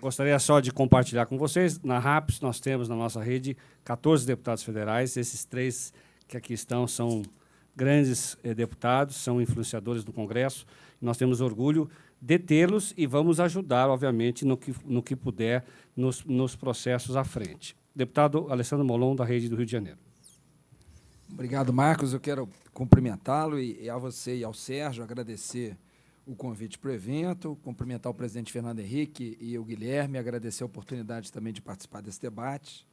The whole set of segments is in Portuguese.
Gostaria só de compartilhar com vocês, na RAPS nós temos na nossa rede 14 deputados federais, esses 3 que aqui estão são grandes deputados, são influenciadores do Congresso, nós temos orgulho de tê-los e vamos ajudar, obviamente, no que puder, nos processos à frente. Deputado Alessandro Molon, da Rede do Rio de Janeiro. Obrigado, Marcos. Eu quero cumprimentá-lo e a você e ao Sérgio, agradecer o convite para o evento, cumprimentar o presidente Fernando Henrique e o Guilherme, agradecer a oportunidade também de participar desse debate,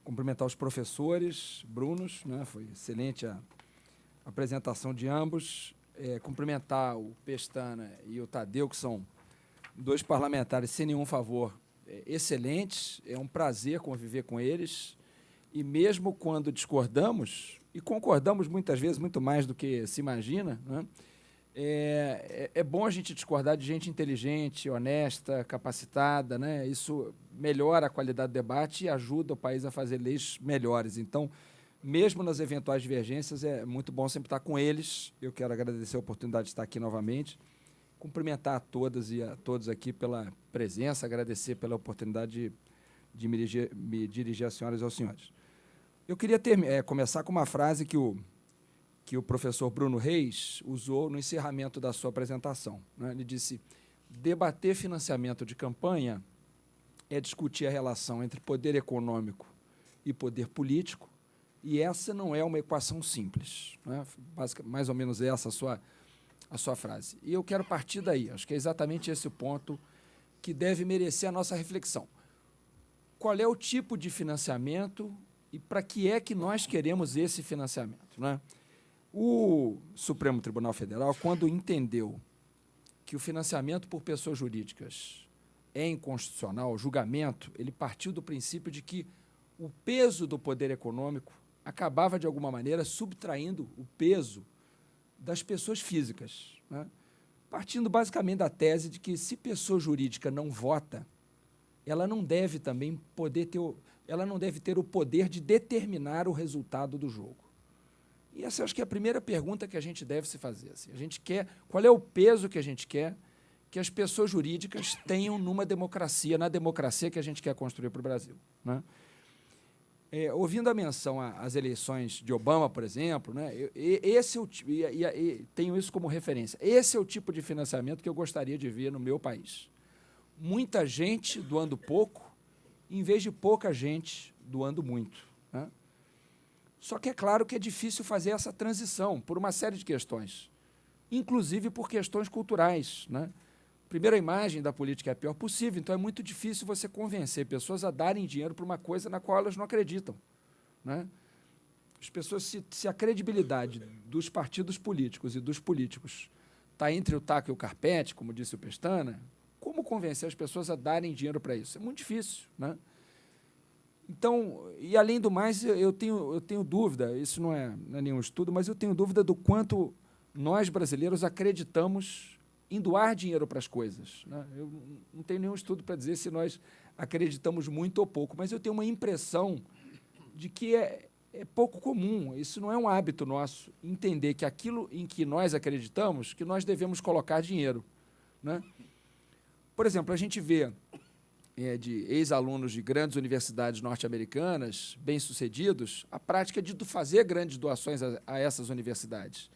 cumprimentar os professores, Brunos, né, foi excelente a apresentação de ambos, cumprimentar o Pestana e o Tadeu, que são 2 parlamentares sem nenhum favor, excelentes, é um prazer conviver com eles, e mesmo quando discordamos, e concordamos muitas vezes muito mais do que se imagina, né, é bom a gente discordar de gente inteligente, honesta, capacitada, né? Isso melhora a qualidade do debate e ajuda o país a fazer leis melhores. Então, mesmo nas eventuais divergências, é muito bom sempre estar com eles. Eu quero agradecer a oportunidade de estar aqui novamente, cumprimentar a todas e a todos aqui pela presença, agradecer pela oportunidade de me dirigir às senhoras e aos senhores. Eu queria começar com uma frase que o professor Bruno Reis usou no encerramento da sua apresentação, né? Ele disse: debater financiamento de campanha é discutir a relação entre poder econômico e poder político, e essa não é uma equação simples, né? Mais ou menos essa a sua frase. E eu quero partir daí, acho que é exatamente esse o ponto que deve merecer a nossa reflexão. Qual é o tipo de financiamento e para que é que nós queremos esse financiamento, né? O Supremo Tribunal Federal, quando entendeu que o financiamento por pessoas jurídicas é inconstitucional, o julgamento, ele partiu do princípio de que o peso do poder econômico acabava, de alguma maneira, subtraindo o peso das pessoas físicas, né? Partindo basicamente da tese de que, se pessoa jurídica não vota, ela não deve também ela não deve ter o poder de determinar o resultado do jogo. E essa, acho que é a primeira pergunta que a gente deve se fazer. Assim. A gente quer, qual é o peso que a gente quer que as pessoas jurídicas tenham numa democracia, na democracia que a gente quer construir para o Brasil, né? Ouvindo a menção às eleições de Obama, por exemplo, né, esse é tenho isso como referência. Esse é o tipo de financiamento que eu gostaria de ver no meu país. Muita gente doando pouco, em vez de pouca gente doando muito, né? Só que é claro que é difícil fazer essa transição por uma série de questões, inclusive por questões culturais, né? Primeiro, a imagem da política é a pior possível, então é muito difícil você convencer pessoas a darem dinheiro para uma coisa na qual elas não acreditam, né? As pessoas, se a credibilidade dos partidos políticos e dos políticos está entre o taco e o carpete, como disse o Pestana, como convencer as pessoas a darem dinheiro para isso? É muito difícil, né? Então, e além do mais, eu tenho dúvida, isso não é nenhum estudo, mas eu tenho dúvida do quanto nós, brasileiros, acreditamos em doar dinheiro para as coisas, né? Eu não tenho nenhum estudo para dizer se nós acreditamos muito ou pouco, mas eu tenho uma impressão de que é pouco comum, isso não é um hábito nosso, entender que aquilo em que nós acreditamos, que nós devemos colocar dinheiro, né? Por exemplo, a gente vê de ex-alunos de grandes universidades norte-americanas, bem-sucedidos, a prática de fazer grandes doações a essas universidades.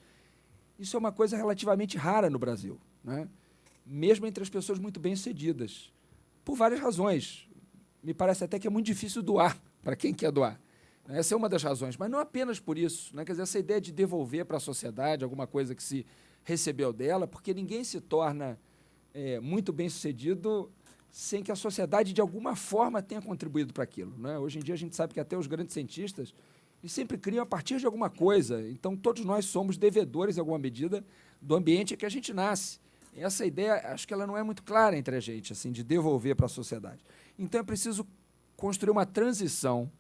Isso é uma coisa relativamente rara no Brasil, né? Mesmo entre as pessoas muito bem-sucedidas, por várias razões. Me parece até que é muito difícil doar para quem quer doar. Essa é uma das razões, mas não apenas por isso, né? Quer dizer, essa ideia de devolver para a sociedade alguma coisa que se recebeu dela, porque ninguém se torna muito bem-sucedido sem que a sociedade, de alguma forma, tenha contribuído para aquilo, né? Hoje em dia, a gente sabe que até os grandes cientistas eles sempre criam a partir de alguma coisa. Então, todos nós somos devedores, em alguma medida, do ambiente em que a gente nasce. Essa ideia, acho que ela não é muito clara entre a gente, assim, de devolver para a sociedade. Então, é preciso construir uma transição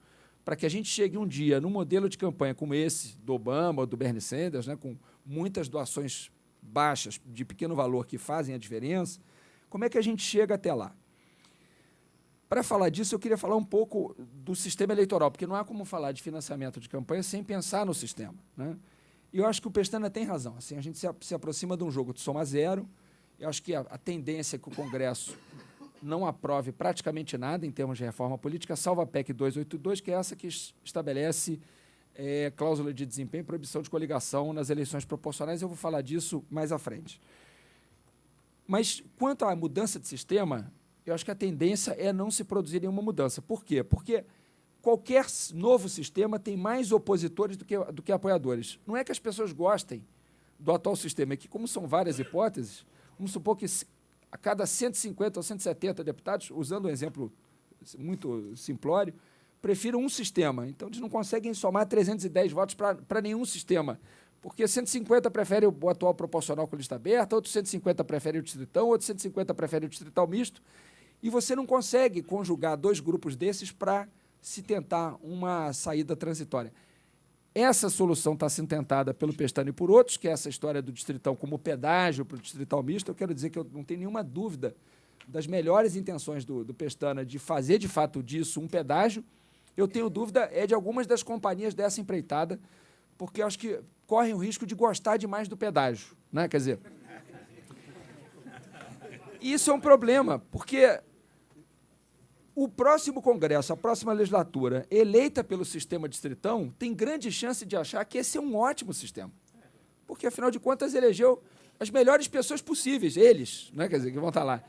para que a gente chegue um dia num modelo de campanha como esse, do Obama ou do Bernie Sanders, né, com muitas doações baixas, de pequeno valor, que fazem a diferença. Como é que a gente chega até lá? Para falar disso, eu queria falar um pouco do sistema eleitoral, porque não há como falar de financiamento de campanha sem pensar no sistema, né? E eu acho que o Pestana tem razão. Assim, a gente se aproxima de um jogo de soma zero. Eu acho que a tendência é que o Congresso não aprove praticamente nada em termos de reforma política, salvo a PEC 282, que é essa que estabelece cláusula de desempenho e proibição de coligação nas eleições proporcionais. Eu vou falar disso mais à frente. Mas, quanto à mudança de sistema, eu acho que a tendência é não se produzir nenhuma mudança. Por quê? Porque qualquer novo sistema tem mais opositores do que apoiadores. Não é que as pessoas gostem do atual sistema, é que, como são várias hipóteses, vamos supor que a cada 150 ou 170 deputados, usando um exemplo muito simplório, prefiram um sistema. Então, eles não conseguem somar 310 votos para nenhum sistema, porque 150 prefere o atual proporcional com lista aberta, outros 150 prefere o distritão, outros 150 prefere o distrital misto, e você não consegue conjugar dois grupos desses para se tentar uma saída transitória. Essa solução está sendo tentada pelo Pestana e por outros, que é essa história do distritão como pedágio para o distrital misto. Eu quero dizer que eu não tenho nenhuma dúvida das melhores intenções do Pestana de fazer, de fato, disso um pedágio. Eu tenho dúvida de algumas das companhias dessa empreitada, porque eu acho que correm o risco de gostar demais do pedágio, né? Quer dizer, isso é um problema, porque o próximo Congresso, a próxima legislatura, eleita pelo sistema distritão, tem grande chance de achar que esse é um ótimo sistema, porque, afinal de contas, elegeu as melhores pessoas possíveis, eles, né? Quer dizer, que vão estar lá.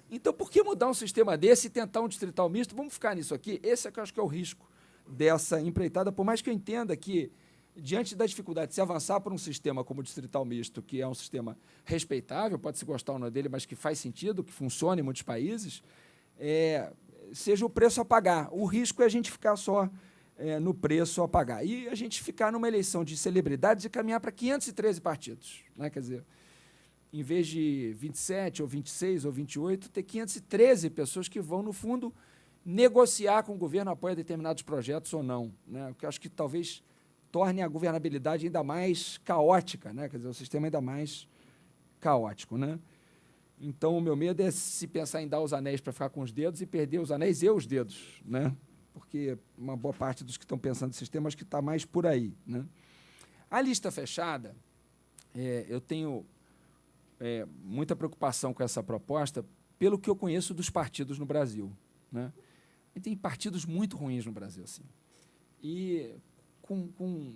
Então, por que mudar um sistema desse e tentar um distrital misto? Vamos ficar nisso aqui. Esse é que eu acho que é o risco dessa empreitada, por mais que eu entenda que, diante da dificuldade de se avançar por um sistema como o distrital misto, que é um sistema respeitável, pode-se gostar ou não dele, mas que faz sentido, que funciona em muitos países, seja o preço a pagar. O risco é a gente ficar só no preço a pagar. E a gente ficar numa eleição de celebridades e caminhar para 513 partidos, né? Quer dizer, em vez de 27, ou 26, ou 28, ter 513 pessoas que vão, no fundo, negociar com o governo apoio a determinados projetos ou não, né? O que eu acho que talvez torne a governabilidade ainda mais caótica, né? Quer dizer, o sistema ainda mais caótico, né? Então, o meu medo é se pensar em dar os anéis para ficar com os dedos e perder os anéis e os dedos, né? Porque uma boa parte dos que estão pensando no sistema acho que está mais por aí, né? A lista fechada, eu tenho muita preocupação com essa proposta pelo que eu conheço dos partidos no Brasil, né? E tem partidos muito ruins no Brasil, assim. E com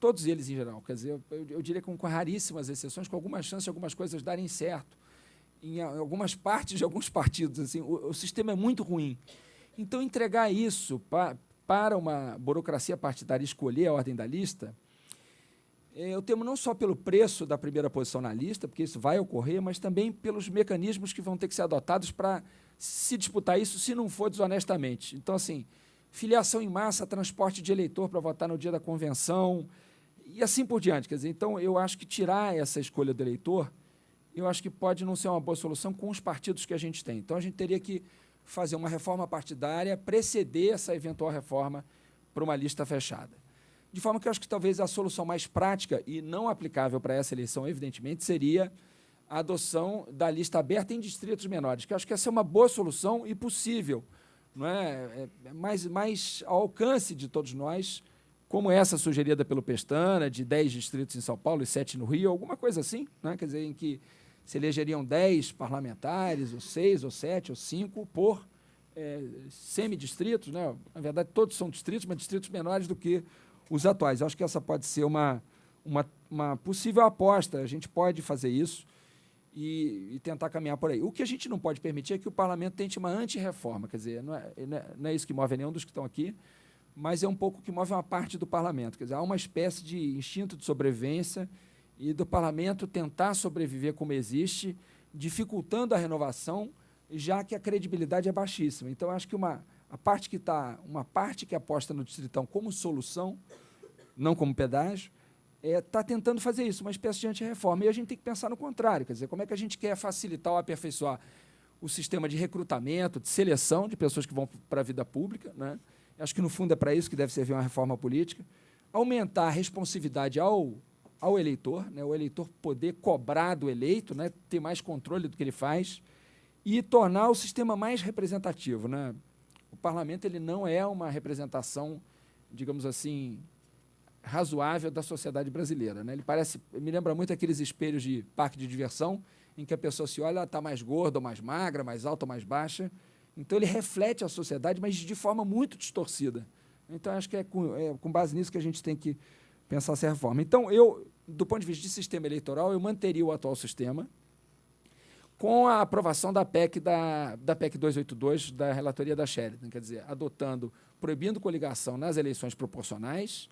todos eles em geral, quer dizer, eu diria com raríssimas exceções, com alguma chance de algumas coisas darem certo, em algumas partes de alguns partidos, assim, o sistema é muito ruim. Então, entregar isso para uma burocracia partidária escolher a ordem da lista, eu temo não só pelo preço da primeira posição na lista, porque isso vai ocorrer, mas também pelos mecanismos que vão ter que ser adotados para se disputar isso, se não for desonestamente. Então, assim, filiação em massa, transporte de eleitor para votar no dia da convenção, e assim por diante. Quer dizer, então, eu acho que tirar essa escolha do eleitor, eu acho que pode não ser uma boa solução com os partidos que a gente tem. Então, a gente teria que fazer uma reforma partidária, preceder essa eventual reforma para uma lista fechada. De forma que eu acho que talvez a solução mais prática e não aplicável para essa eleição, evidentemente, seria a adoção da lista aberta em distritos menores, que eu acho que essa é uma boa solução e possível, não é? Mais ao alcance de todos nós, como essa sugerida pelo Pestana, de 10 distritos em São Paulo e 7 no Rio, alguma coisa assim, né? Quer dizer, em que se elegeriam 10 parlamentares, ou 6, ou 7, ou 5, por semidistritos, né? Na verdade, todos são distritos, mas distritos menores do que os atuais. Eu acho que essa pode ser uma possível aposta. A gente pode fazer isso e tentar caminhar por aí. O que a gente não pode permitir é que o parlamento tente uma anti-reforma. Quer dizer, não é isso que move nenhum dos que estão aqui, mas é um pouco que move uma parte do parlamento. Quer dizer, há uma espécie de instinto de sobrevivência e do parlamento tentar sobreviver como existe, dificultando a renovação, já que a credibilidade é baixíssima. Então, acho que uma parte que aposta no distritão como solução, não como pedágio, está tentando fazer isso, uma espécie de anti-reforma. E a gente tem que pensar no contrário, quer dizer, como é que a gente quer facilitar ou aperfeiçoar o sistema de recrutamento, de seleção de pessoas que vão para a vida pública, né? Acho que, no fundo, é para isso que deve servir uma reforma política. Aumentar a responsividade ao eleitor, né? O eleitor poder cobrar do eleito, né? Ter mais controle do que ele faz e tornar o sistema mais representativo, né? O parlamento ele não é uma representação, digamos assim, razoável da sociedade brasileira, né? Ele me lembra muito aqueles espelhos de parque de diversão, em que a pessoa se olha, ela está mais gorda ou mais magra, mais alta ou mais baixa. Então, ele reflete a sociedade, mas de forma muito distorcida. Então, acho que é com base nisso que a gente tem que pensar essa reforma. Então, do ponto de vista de sistema eleitoral, eu manteria o atual sistema com a aprovação da PEC, da PEC 282, da relatoria da Sheridan, quer dizer, proibindo coligação nas eleições proporcionais,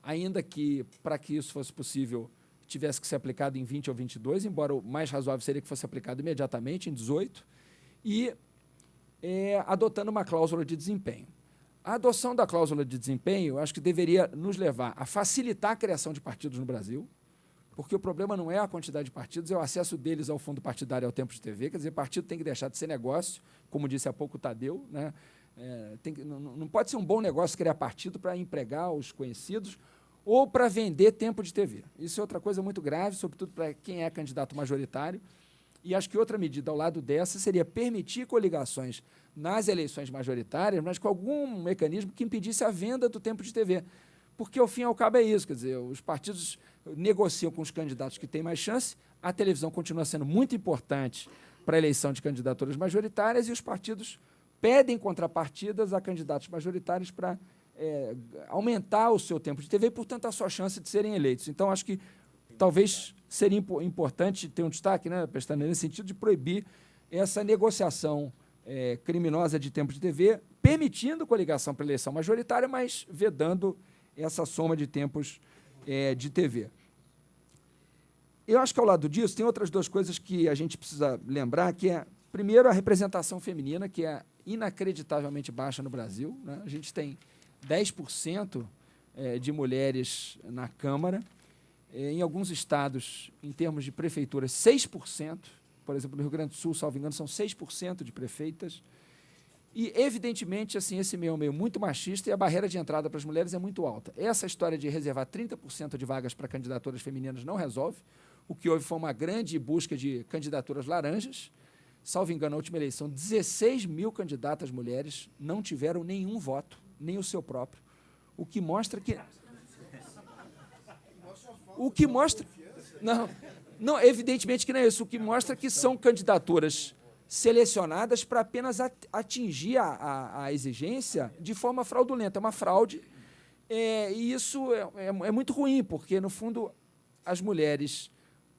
ainda que, para que isso fosse possível, tivesse que ser aplicado em 20 ou 22, embora o mais razoável seria que fosse aplicado imediatamente, em 18, e adotando uma cláusula de desempenho. A adoção da cláusula de desempenho, eu acho que deveria nos levar a facilitar a criação de partidos no Brasil, porque o problema não é a quantidade de partidos, é o acesso deles ao fundo partidário e ao tempo de TV. Quer dizer, partido tem que deixar de ser negócio, como disse há pouco o Tadeu, né? Não pode ser um bom negócio criar partido para empregar os conhecidos ou para vender tempo de TV. Isso é outra coisa muito grave, sobretudo para quem é candidato majoritário. E acho que outra medida ao lado dessa seria permitir coligações nas eleições majoritárias, mas com algum mecanismo que impedisse a venda do tempo de TV. Porque, ao fim e ao cabo, é isso. Quer dizer, os partidos negociam com os candidatos que têm mais chance, a televisão continua sendo muito importante para a eleição de candidaturas majoritárias e os partidos pedem contrapartidas a candidatos majoritários para aumentar o seu tempo de TV e, portanto, a sua chance de serem eleitos. Então, acho que talvez seria importante ter um destaque, né, Pestana, nesse sentido de proibir essa negociação criminosa de tempo de TV, permitindo coligação para a eleição majoritária, mas vedando essa soma de tempos de TV. Eu acho que, ao lado disso, tem outras duas coisas que a gente precisa lembrar, que é, primeiro, a representação feminina, que é inacreditavelmente baixa no Brasil, né? A gente tem 10% de mulheres na Câmara, em alguns estados, em termos de prefeituras, 6%, por exemplo, no Rio Grande do Sul, salvo engano, são 6% de prefeitas, e, evidentemente, assim, esse meio é um meio muito machista e a barreira de entrada para as mulheres é muito alta. Essa história de reservar 30% de vagas para candidaturas femininas não resolve. O que houve foi uma grande busca de candidaturas laranjas. Salvo engano, na última eleição, 16 mil candidatas mulheres não tiveram nenhum voto, nem o seu próprio, o que mostra que... O que mostra... Não, evidentemente que não é isso. O que mostra que são candidaturas selecionadas para apenas atingir a exigência de forma fraudulenta. É uma fraude, e isso é muito ruim, porque, no fundo, as mulheres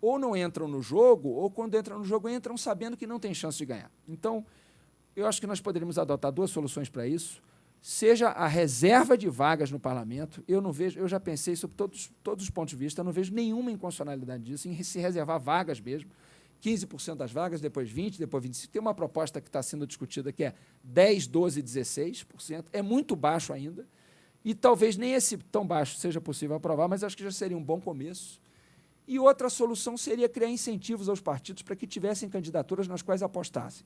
ou não entram no jogo, ou, quando entram no jogo, entram sabendo que não tem chance de ganhar. Então, eu acho que nós poderíamos adotar duas soluções para isso. Seja a reserva de vagas no parlamento, eu já pensei sobre todos os pontos de vista, eu não vejo nenhuma inconstitucionalidade disso, em se reservar vagas mesmo, 15% das vagas, depois 20%, depois 25%. Tem uma proposta que está sendo discutida que é 10%, 12%, 16%. É muito baixo ainda. E talvez nem esse tão baixo seja possível aprovar, mas acho que já seria um bom começo. E outra solução seria criar incentivos aos partidos para que tivessem candidaturas nas quais apostassem.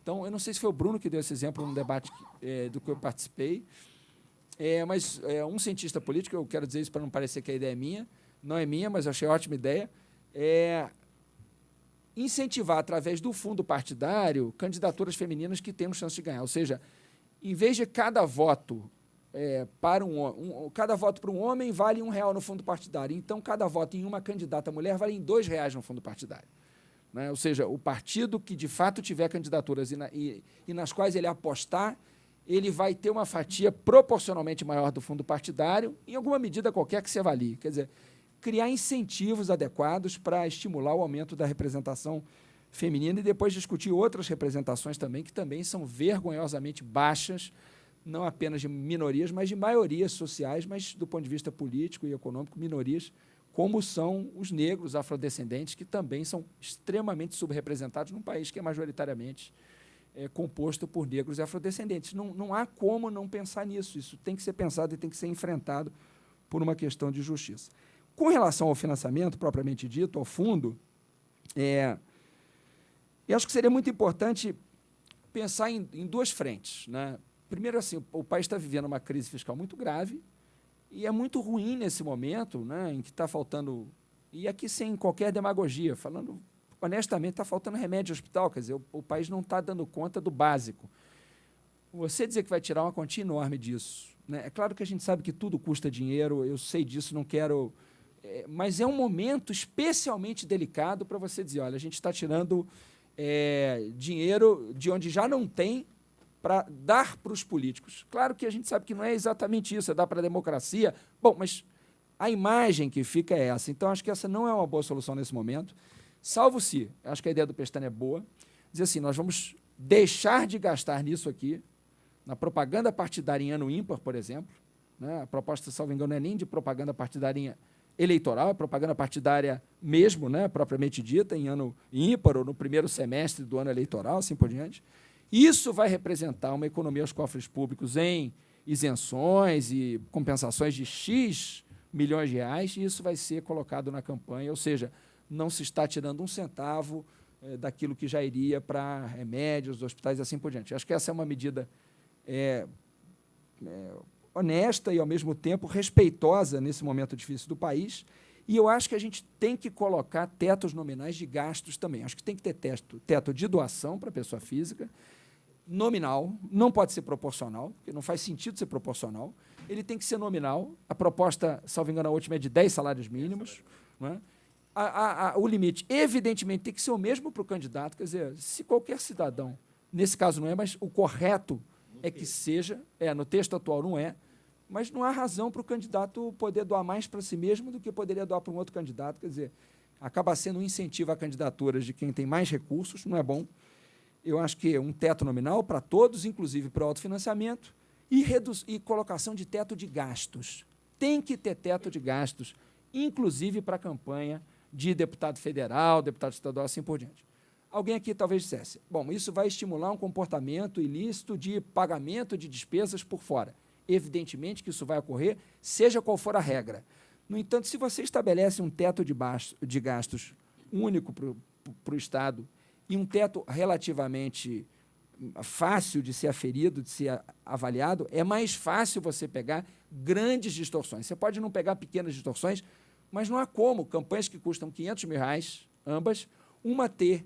Então, eu não sei se foi o Bruno que deu esse exemplo no debate do que eu participei, mas um cientista político, eu quero dizer isso para não parecer que a ideia é minha, não é minha, mas eu achei ótima ideia, incentivar, através do fundo partidário, candidaturas femininas que tenham chance de ganhar. Ou seja, em vez de cada voto para cada voto para um homem vale R$1 no fundo partidário, então cada voto em uma candidata mulher vale em R$2 no fundo partidário. Né? Ou seja, o partido que de fato tiver candidaturas e nas quais ele apostar, ele vai ter uma fatia proporcionalmente maior do fundo partidário, em alguma medida qualquer que se avalie. Quer dizer, criar incentivos adequados para estimular o aumento da representação feminina e depois discutir outras representações também, que também são vergonhosamente baixas, não apenas de minorias, mas de maiorias sociais, mas do ponto de vista político e econômico, minorias, como são os negros afrodescendentes, que também são extremamente subrepresentados num país que é majoritariamente composto por negros e afrodescendentes. Não há como não pensar nisso. Isso tem que ser pensado e tem que ser enfrentado por uma questão de justiça. Com relação ao financiamento, propriamente dito, ao fundo, eu acho que seria muito importante pensar em duas frentes, né? Primeiro, assim, o país está vivendo uma crise fiscal muito grave e é muito ruim nesse momento, né, em que está faltando, e aqui sem qualquer demagogia, falando honestamente, está faltando remédio de hospital, quer dizer, o país não está dando conta do básico. Você dizer que vai tirar uma quantia enorme disso, né? É claro que a gente sabe que tudo custa dinheiro, eu sei disso, não quero mas é um momento especialmente delicado para você dizer, olha, a gente está tirando dinheiro de onde já não tem para dar para os políticos. Claro que a gente sabe que não é exatamente isso, é dar para a democracia. Bom, mas a imagem que fica é essa. Então, acho que essa não é uma boa solução nesse momento, salvo se, acho que a ideia do Pestana é boa, dizer assim, nós vamos deixar de gastar nisso aqui, na propaganda partidária em ano ímpar, por exemplo, né? A proposta, salvo engano, não é nem de propaganda partidária eleitoral, é propaganda partidária mesmo, né, propriamente dita, em ano ímpar ou no primeiro semestre do ano eleitoral, assim por diante. Isso vai representar uma economia aos cofres públicos em isenções e compensações de X milhões de reais, e isso vai ser colocado na campanha, ou seja, não se está tirando um centavo daquilo que já iria para remédios, hospitais e assim por diante. Acho que essa é uma medida honesta e, ao mesmo tempo, respeitosa nesse momento difícil do país, e eu acho que a gente tem que colocar tetos nominais de gastos também. Acho que tem que ter teto de doação para a pessoa física, nominal, não pode ser proporcional, porque não faz sentido ser proporcional, ele tem que ser nominal, a proposta, salvo engano, a última é de 10 salários mínimos, não é? O limite, evidentemente, tem que ser o mesmo para o candidato, quer dizer, se qualquer cidadão, nesse caso não é, mas o correto é que seja, no texto atual não é, mas não há razão para o candidato poder doar mais para si mesmo do que poderia doar para um outro candidato, quer dizer, acaba sendo um incentivo a candidaturas de quem tem mais recursos, não é bom. Eu acho que um teto nominal para todos, inclusive para o autofinanciamento, e colocação de teto de gastos. Tem que ter teto de gastos, inclusive para a campanha de deputado federal, deputado estadual, assim por diante. Alguém aqui talvez dissesse, bom, isso vai estimular um comportamento ilícito de pagamento de despesas por fora. Evidentemente que isso vai ocorrer, seja qual for a regra. No entanto, se você estabelece um teto de gastos único para o Estado e um teto relativamente fácil de ser aferido, de ser avaliado, é mais fácil você pegar grandes distorções. Você pode não pegar pequenas distorções, mas não há como campanhas que custam R$500 mil, ambas, uma ter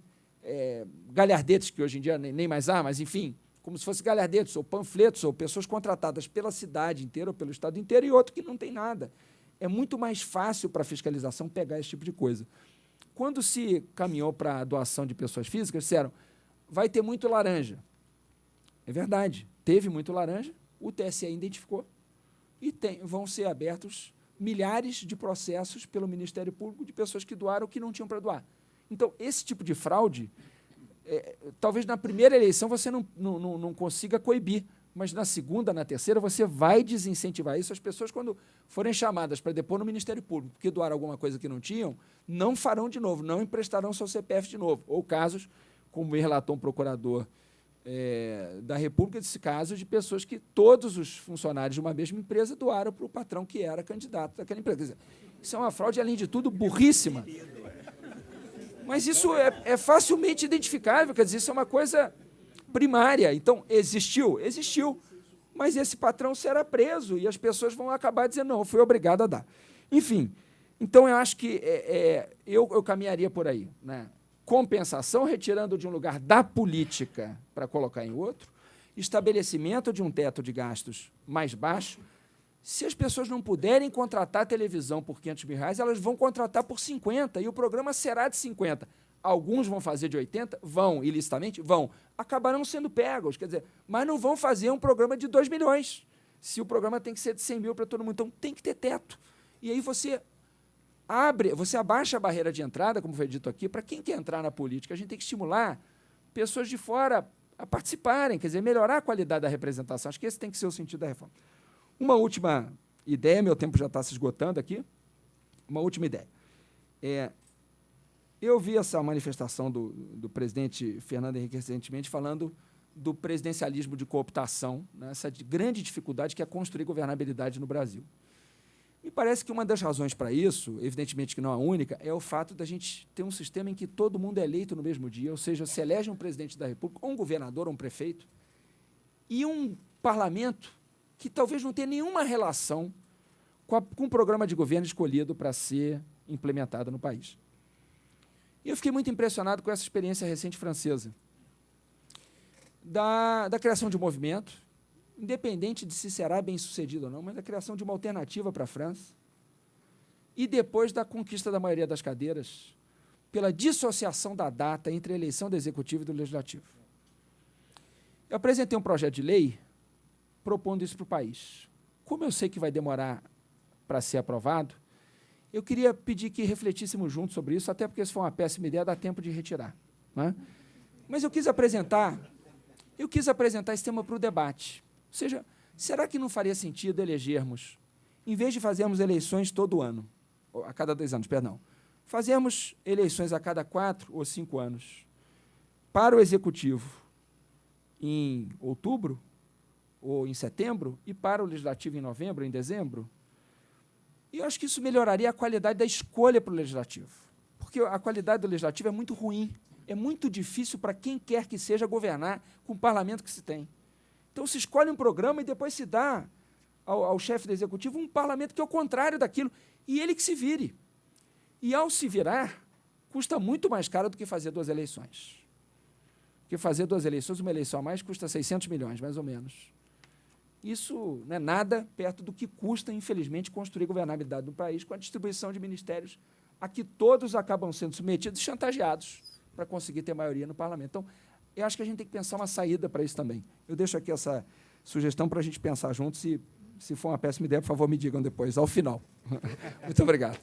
galhardetes, que hoje em dia nem mais há, mas, enfim, como se fosse galhardetes ou panfletos ou pessoas contratadas pela cidade inteira ou pelo estado inteiro, e outro que não tem nada. É muito mais fácil para a fiscalização pegar esse tipo de coisa. Quando se caminhou para a doação de pessoas físicas, disseram, vai ter muito laranja. É verdade, teve muito laranja, o TSE identificou, e vão ser abertos milhares de processos pelo Ministério Público de pessoas que doaram o que não tinham para doar. Então, esse tipo de fraude, talvez na primeira eleição você não consiga coibir, mas na segunda, na terceira, você vai desincentivar isso. As pessoas, quando forem chamadas para depor no Ministério Público porque doaram alguma coisa que não tinham, não farão de novo, não emprestarão seu CPF de novo. Ou casos, como me relatou um procurador da República, desse caso de pessoas que todos os funcionários de uma mesma empresa doaram para o patrão que era candidato daquela empresa. Quer dizer, isso é uma fraude, além de tudo, burríssima. Mas isso é facilmente identificável, quer dizer, isso é uma coisa primária. Então, existiu? Existiu. Mas esse patrão será preso e as pessoas vão acabar dizendo, não, eu fui obrigado a dar. Enfim, então eu acho que eu caminharia por aí, né? Compensação, retirando de um lugar da política para colocar em outro, estabelecimento de um teto de gastos mais baixo. Se as pessoas não puderem contratar televisão por R$500 mil, elas vão contratar por 50, e o programa será de 50. Alguns vão fazer de 80, vão, ilicitamente, vão. Acabarão sendo pegos, quer dizer, mas não vão fazer um programa de 2 milhões, se o programa tem que ser de 100 mil para todo mundo. Então, tem que ter teto. E aí você abaixa a barreira de entrada, como foi dito aqui, para quem quer entrar na política. A gente tem que estimular pessoas de fora a participarem, quer dizer, melhorar a qualidade da representação. Acho que esse tem que ser o sentido da reforma. Uma última ideia, meu tempo já está se esgotando aqui, uma última ideia. Eu vi essa manifestação do presidente Fernando Henrique recentemente falando do presidencialismo de cooptação, né, essa grande dificuldade que é construir governabilidade no Brasil. Me parece que uma das razões para isso, evidentemente que não a única, é o fato da gente ter um sistema em que todo mundo é eleito no mesmo dia, ou seja, se elege um presidente da República, ou um governador, ou um prefeito, e um parlamento que talvez não tenha nenhuma relação com o programa de governo escolhido para ser implementado no país. E eu fiquei muito impressionado com essa experiência recente francesa, da criação de um movimento, independente de se será bem sucedido ou não, mas da criação de uma alternativa para a França, e depois da conquista da maioria das cadeiras, pela dissociação da data entre a eleição do Executivo e do Legislativo. Eu apresentei um projeto de lei propondo isso para o país. Como eu sei que vai demorar para ser aprovado, eu queria pedir que refletíssemos juntos sobre isso, até porque se for uma péssima ideia, dá tempo de retirar, né? Mas eu quis apresentar esse tema para o debate. Ou seja, será que não faria sentido elegermos, em vez de fazermos eleições todo ano, ou a cada 2 anos, perdão, fazermos eleições a cada 4 ou 5 anos para o Executivo em outubro ou em setembro e para o Legislativo em novembro, em dezembro? E eu acho que isso melhoraria a qualidade da escolha para o Legislativo, porque a qualidade do Legislativo é muito ruim, é muito difícil para quem quer que seja governar com o parlamento que se tem. Então, se escolhe um programa e depois se dá ao chefe do Executivo um parlamento que é o contrário daquilo, e ele que se vire. E, ao se virar, custa muito mais caro do que fazer 2 eleições. Porque fazer 2 eleições, uma eleição a mais, custa 600 milhões, mais ou menos. Isso não é nada perto do que custa, infelizmente, construir governabilidade no país com a distribuição de ministérios a que todos acabam sendo submetidos e chantageados para conseguir ter maioria no parlamento. Então, eu acho que a gente tem que pensar uma saída para isso também. Eu deixo aqui essa sugestão para a gente pensar juntos. Se for uma péssima ideia, por favor, me digam depois, ao final. Muito obrigado.